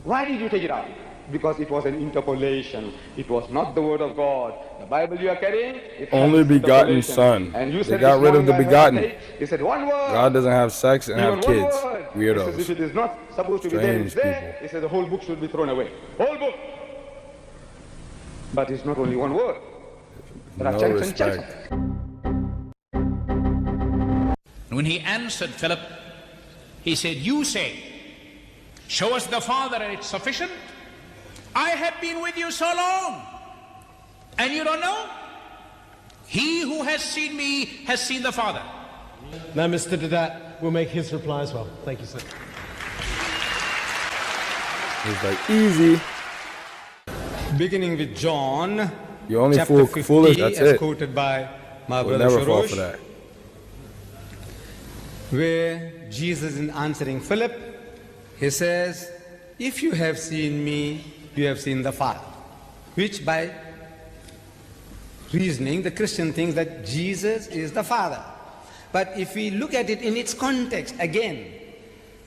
Why did you take it out? Because it was an interpolation. It was not the word of God. The Bible you are carrying, it Only has begotten interpolation. son. And you They said got this rid of the morning I heard begotten. say, he said one word. God doesn't have sex and have Even one kids. word. He says if Weirdos. it is not supposed to be there, it's Strange there. people. He said the whole book should be thrown away. Whole book. But it's not only one word. There are No chunks and chunks. respect. When he answered Philip, he said, you say, show us the Father and it's sufficient. I have been with you so long, and you don't know? He who has seen me has seen the Father. Now, Mr. Dedat will make his reply as well. Thank you, sir. He's like, easy. Beginning with John, You only chapter fool foolish, 50, that's as it. quoted by my We'll brother never fall Sharosh, for that. where Jesus is answering Philip, he says, if you have seen me, you have seen the Father. Which by reasoning, the Christian thinks that Jesus is the Father. But if we look at it in its context, again,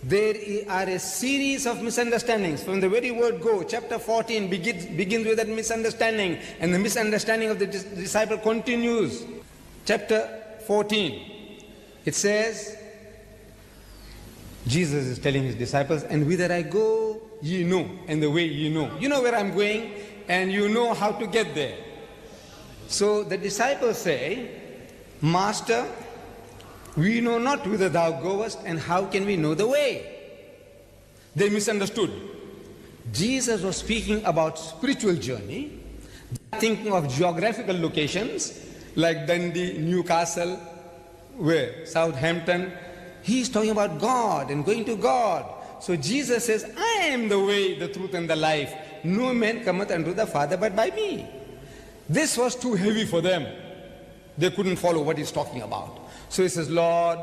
there are a series of misunderstandings. From the very word go, chapter 14 begins with that misunderstanding, and the misunderstanding of the disciple continues. Chapter 14, it says, Jesus is telling his disciples, and whither I go, ye know, and the way ye know. You know where I'm going, and you know how to get there. So the disciples say, Master, we know not whither thou goest, and how can we know the way? They misunderstood. Jesus was speaking about spiritual journey, thinking of geographical locations, like Dundee, Newcastle, where Southampton. He's talking about God and going to God. So Jesus says, I am the way, the truth, and the life. No man cometh unto the Father but by me. This was too heavy for them. They couldn't follow what he's talking about. So he says, Lord,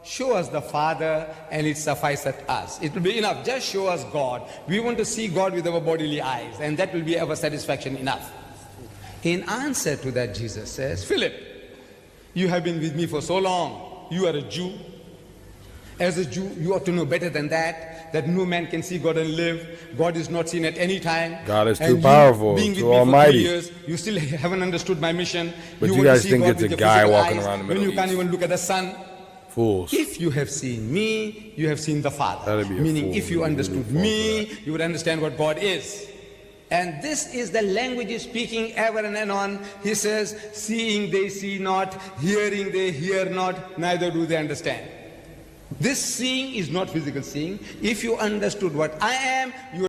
show us the Father and it sufficeth us. It will be enough. Just show us God. We want to see God with our bodily eyes, and that will be our satisfaction enough. In answer to that, Jesus says, Philip, you have been with me for so long. You are a Jew. As a Jew, you ought to know better than that no man can see God and live. God is not seen at any time. God is And too powerful, being too with me almighty. For 3 years, you still haven't understood my mission. But you want to guys see think God it's with a your guy physical walking eyes around the when Middle you can't East. even look at the sun. Fools. If you have seen me, you have seen the Father. That'd be a Meaning, fool. if you You'd understood really fall me, for you would understand what God is. And this is the language he's speaking ever and anon. He says, seeing they see not, hearing they hear not, neither do they understand. This seeing is not physical seeing. If you understood what I am, you